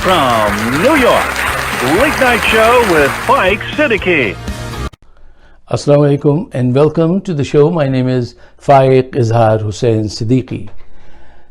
from New York, Late Night Show with Mike Siddiqui. Assalamu alaikum and welcome to the show. My name is Faiq Izhar Hussain Siddiqui.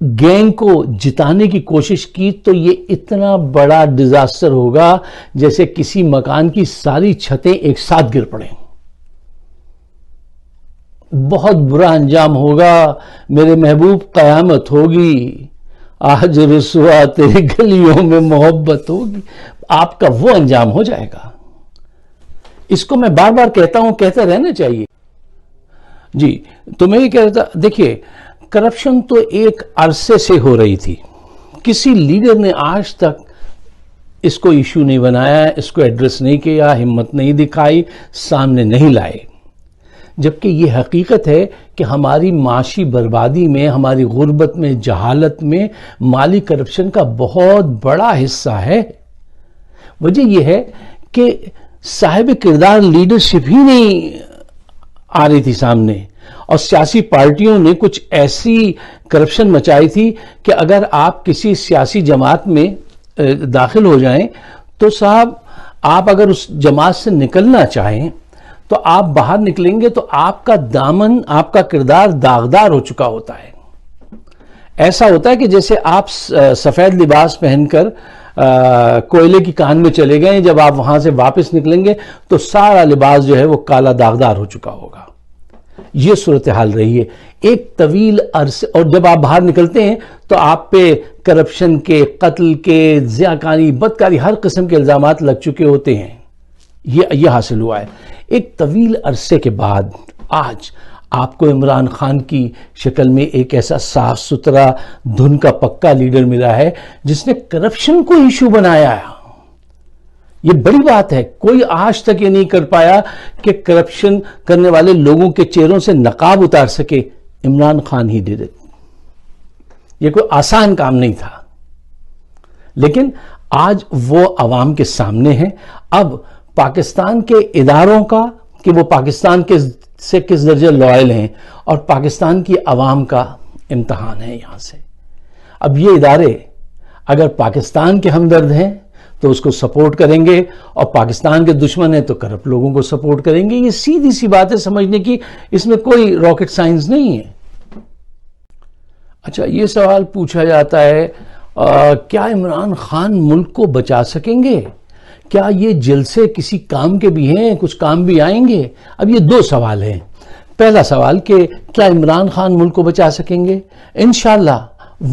Gang کو جتانے کی کوشش کی تو یہ اتنا بڑا ڈیزاسٹر ہوگا جیسے کسی مکان کی ساری چھتیں ایک ساتھ گر پڑیں. بہت برا انجام ہوگا میرے محبوب. قیامت ہوگی آج رسوا تیری گلیوں میں محبت ہوگی. آپ کا وہ انجام ہو جائے گا. اس کو میں بار بار کہتا ہوں, کہتے رہنا چاہیے. جی تو میں یہ کہہ رہا تھا, دیکھیے کرپشن تو ایک عرصے سے ہو رہی تھی. کسی لیڈر نے آج تک اس کو ایشو نہیں بنایا, اس کو ایڈریس نہیں کیا, ہمت نہیں دکھائی, سامنے نہیں لائے. جبکہ یہ حقیقت ہے کہ ہماری معاشی بربادی میں, ہماری غربت میں, جہالت میں مالی کرپشن کا بہت بڑا حصہ ہے. وجہ یہ ہے کہ صاحب کردار لیڈرشپ ہی نہیں آ رہی تھی سامنے, اور سیاسی پارٹیوں نے کچھ ایسی کرپشن مچائی تھی کہ اگر آپ کسی سیاسی جماعت میں داخل ہو جائیں تو صاحب آپ اگر اس جماعت سے نکلنا چاہیں تو آپ باہر نکلیں گے تو آپ کا دامن, آپ کا کردار داغدار ہو چکا ہوتا ہے. ایسا ہوتا ہے کہ جیسے آپ سفید لباس پہن کر کوئلے کی کان میں چلے گئے, جب آپ وہاں سے واپس نکلیں گے تو سارا لباس جو ہے وہ کالا داغدار ہو چکا ہوگا. یہ صورتحال رہی ہے ایک طویل عرصے, اور جب آپ باہر نکلتے ہیں تو آپ پہ کرپشن کے, قتل کے, زیاکاری, بدکاری, ہر قسم کے الزامات لگ چکے ہوتے ہیں. یہ حاصل ہوا ہے. ایک طویل عرصے کے بعد آج آپ کو عمران خان کی شکل میں ایک ایسا صاف ستھرا دھن کا پکا لیڈر ملا ہے جس نے کرپشن کو ایشو بنایا ہے. یہ بڑی بات ہے. کوئی آج تک یہ نہیں کر پایا کہ کرپشن کرنے والے لوگوں کے چہروں سے نقاب اتار سکے. Imran Khan he did it. یہ کوئی آسان کام نہیں تھا, لیکن آج وہ عوام کے سامنے ہے. اب پاکستان کے اداروں کا کہ وہ پاکستان کے سے کس درجے لائل ہیں, اور پاکستان کی عوام کا امتحان ہے یہاں سے. اب یہ ادارے اگر پاکستان کے ہمدرد ہیں تو اس کو سپورٹ کریں گے, اور پاکستان کے دشمن ہیں تو کرپٹ لوگوں کو سپورٹ کریں گے. یہ سیدھی سی بات ہے سمجھنے کی, اس میں کوئی راکٹ سائنس نہیں ہے. اچھا, یہ سوال پوچھا جاتا ہے کیا عمران خان ملک کو بچا سکیں گے؟ کیا یہ جلسے کسی کام کے بھی ہیں, کچھ کام بھی آئیں گے؟ اب یہ دو سوال ہیں. پہلا سوال کہ کیا عمران خان ملک کو بچا سکیں گے؟ انشاءاللہ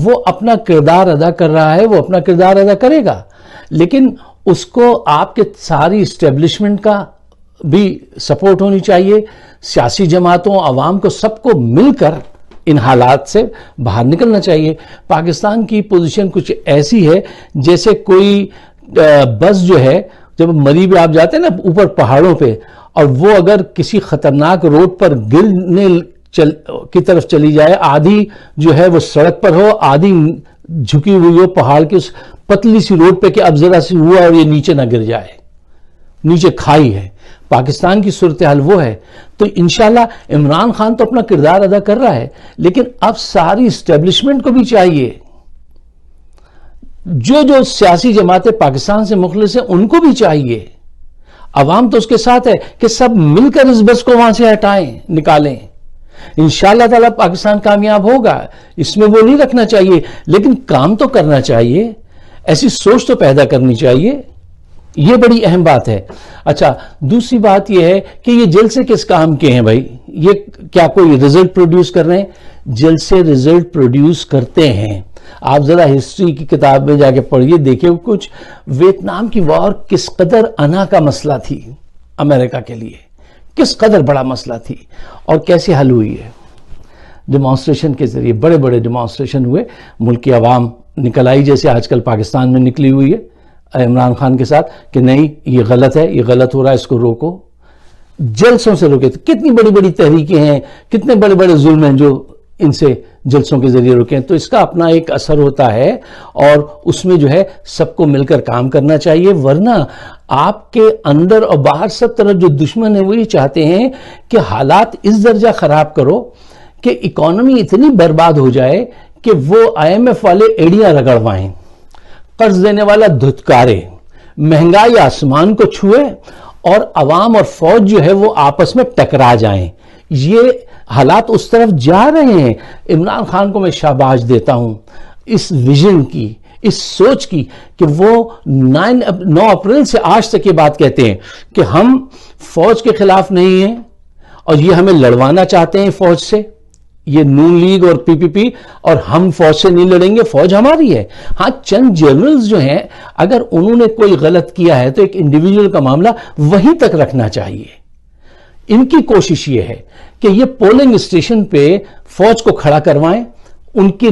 وہ اپنا کردار ادا کر رہا ہے, وہ اپنا کردار ادا کرے گا, لیکن اس کو آپ کے ساری اسٹیبلشمنٹ کا بھی سپورٹ ہونی چاہیے. سیاسی جماعتوں, عوام کو, سب کو مل کر ان حالات سے باہر نکلنا چاہیے. پاکستان کی پوزیشن کچھ ایسی ہے جیسے کوئی بس جو ہے, جب مری پہ آپ جاتے ہیں نا اوپر پہاڑوں پہ, اور وہ اگر کسی خطرناک روڈ پر گرنے کی طرف چلی جائے, آدھی جو ہے وہ سڑک پر ہو, آدھی جھکی ہوئی ہو پہاڑ کی اس پتلی سی روڈ پہ کہ اب ذرا سی ہوا اور یہ نیچے نہ گر جائے, نیچے کھائی ہے. پاکستان کی صورتحال وہ ہے. تو انشاءاللہ عمران خان تو اپنا کردار ادا کر رہا ہے, لیکن اب ساری اسٹیبلشمنٹ کو بھی چاہیے, جو سیاسی جماعتیں پاکستان سے مخلص ہیں ان کو بھی چاہیے, عوام تو اس کے ساتھ ہے, کہ سب مل کر اس بس کو وہاں سے ہٹائیں, نکالیں. انشاءاللہ تعالیٰ پاکستان کامیاب ہوگا, اس میں وہ نہیں رکھنا چاہیے, لیکن کام تو کرنا چاہیے, ایسی سوچ تو پیدا کرنی چاہیے. یہ بڑی اہم بات ہے. اچھا, دوسری بات یہ ہے کہ یہ جلسے کس کام کے ہیں بھائی؟ یہ کیا کوئی رزلٹ پروڈیوس کر رہے ہیں؟ جلسے رزلٹ پروڈیوس کرتے ہیں. آپ ذرا ہسٹری کی کتاب میں جا کے پڑھیے, دیکھیں کچھ ویتنام کی وار کس قدر انا کا مسئلہ تھی امریکہ کے لیے, کس قدر بڑا مسئلہ تھی, اور کیسے حل ہوئی ہے. ڈیمانسٹریشن کے ذریعے, بڑے بڑے ڈیمانسٹریشن ہوئے, ملک کی عوام نکل آئی, جیسے آج کل پاکستان میں نکلی ہوئی ہے عمران خان کے ساتھ, کہ نہیں یہ غلط ہے, یہ غلط ہو رہا ہے, اس کو روکو. جلسوں سے روکے. کتنی بڑی بڑی تحریکیں ہیں, کتنے بڑے بڑے ظلم ہیں جو ان سے جلسوں کے ذریعے روکیں. تو اس کا اپنا ایک اثر ہوتا ہے, اور اس میں جو ہے سب کو مل کر کام کرنا چاہیے. ورنہ آپ کے اندر اور باہر سب طرف جو دشمن ہیں وہ یہ چاہتے ہیں کہ حالات اس درجہ خراب کرو کہ اکانومی اتنی برباد ہو جائے کہ وہ IMF والے ایڑیاں رگڑوائیں, قرض دینے والا دھتکارے, مہنگائی آسمان کو چھوئے, اور عوام اور فوج جو ہے وہ آپس میں ٹکرا جائیں. یہ حالات اس طرف جا رہے ہیں. عمران خان کو میں شاباش دیتا ہوں اس ویژن کی, اس سوچ کی کہ وہ 9 اپریل سے آج تک یہ بات کہتے ہیں کہ ہم فوج کے خلاف نہیں ہیں اور یہ ہمیں لڑوانا چاہتے ہیں فوج سے, یہ نون لیگ اور پی پی پی, اور ہم فوج سے نہیں لڑیں گے, فوج ہماری ہے. ہاں چند جنرلز جو ہیں اگر انہوں نے کوئی غلط کیا ہے تو ایک انڈیویجول کا معاملہ وہیں تک رکھنا چاہیے. ان کی کوشش یہ ہے کہ یہ پولنگ اسٹیشن پہ فوج کو کھڑا کروائیں, ان کی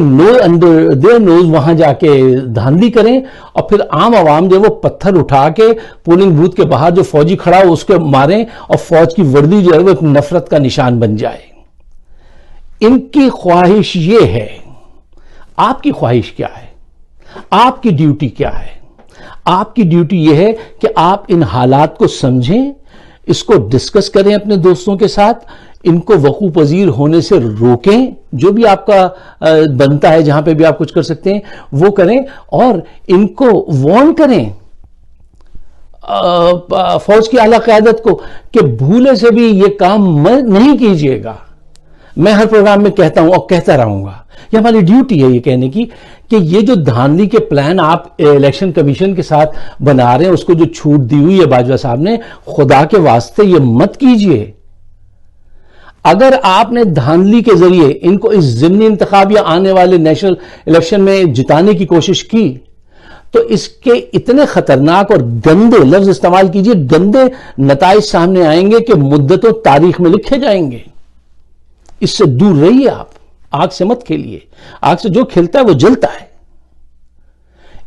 دیر نوز وہاں جا کے دھاندلی کریں, اور پھر عام عوام جو وہ پتھر اٹھا کے پولنگ بوتھ کے باہر جو فوجی کھڑا ہو اس کو ماریں, اور فوج کی وردی جو ہے وہ ایک نفرت کا نشان بن جائے. ان کی خواہش یہ ہے. آپ کی خواہش کیا ہے؟ آپ کی ڈیوٹی کیا ہے؟ آپ کی ڈیوٹی یہ ہے کہ آپ ان حالات کو سمجھیں, اس کو ڈسکس کریں اپنے دوستوں کے ساتھ, ان کو وقوع پذیر ہونے سے روکیں, جو بھی آپ کا بنتا ہے, جہاں پہ بھی آپ کچھ کر سکتے ہیں وہ کریں, اور ان کو وارن کریں فوج کی اعلیٰ قیادت کو کہ بھولے سے بھی یہ کام نہیں کیجیے گا. میں ہر پروگرام میں کہتا ہوں اور کہتا رہوں گا, یہ ہماری ڈیوٹی ہے یہ کہنے کی کہ یہ جو دھاندلی کے پلان آپ الیکشن کمیشن کے ساتھ بنا رہے ہیں, اس کو جو چھوٹ دی ہوئی ہے باجوہ صاحب نے, خدا کے واسطے یہ مت کیجئے. اگر آپ نے دھاندلی کے ذریعے ان کو اس ضمنی انتخاب یا آنے والے نیشنل الیکشن میں جتانے کی کوشش کی تو اس کے اتنے خطرناک اور گندے لفظ استعمال کیجئے, گندے نتائج سامنے آئیں گے کہ مدتوں تاریخ میں لکھے جائیں گے. اس سے دور رہیے, آپ آگ سے مت کھیلیے, آگ سے جو کھیلتا ہے وہ جلتا ہے.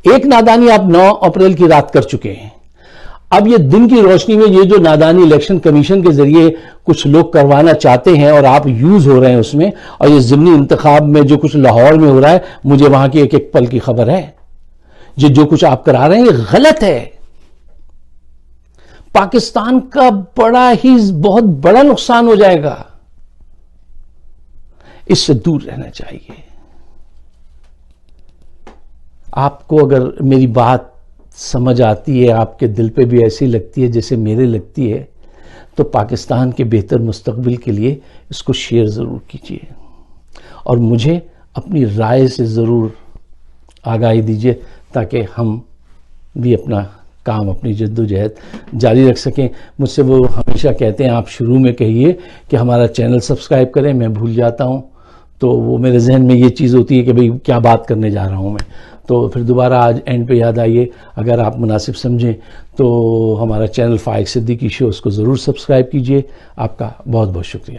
ایک نادانی آپ 9 اپریل کی رات کر چکے ہیں. اب یہ دن کی روشنی میں یہ جو نادانی الیکشن کمیشن کے ذریعے کچھ لوگ کروانا چاہتے ہیں اور آپ یوز ہو رہے ہیں اس میں, اور یہ ضمنی انتخاب میں جو کچھ لاہور میں ہو رہا ہے, مجھے وہاں کی ایک ایک پل کی خبر ہے. جو کچھ آپ کرا رہے ہیں یہ غلط ہے. پاکستان کا بہت بڑا نقصان ہو جائے گا. اس سے دور رہنا چاہیے. آپ کو اگر میری بات سمجھ آتی ہے, آپ کے دل پہ بھی ایسی لگتی ہے جیسے میرے لگتی ہے, تو پاکستان کے بہتر مستقبل کے لیے اس کو شیئر ضرور کیجیے, اور مجھے اپنی رائے سے ضرور آگاہی دیجیے تاکہ ہم بھی اپنا کام, اپنی جد و جہد جاری رکھ سکیں. مجھ سے وہ ہمیشہ کہتے ہیں آپ شروع میں کہیے کہ ہمارا چینل سبسکرائب کریں, میں بھول جاتا ہوں, تو وہ میرے ذہن میں یہ چیز ہوتی ہے کہ بھئی کیا بات کرنے جا رہا ہوں میں, تو پھر دوبارہ آج اینڈ پہ یاد آئیے, اگر آپ مناسب سمجھیں تو ہمارا چینل فائق صدیقی شو, اس کو ضرور سبسکرائب کیجئے. آپ کا بہت بہت شکریہ.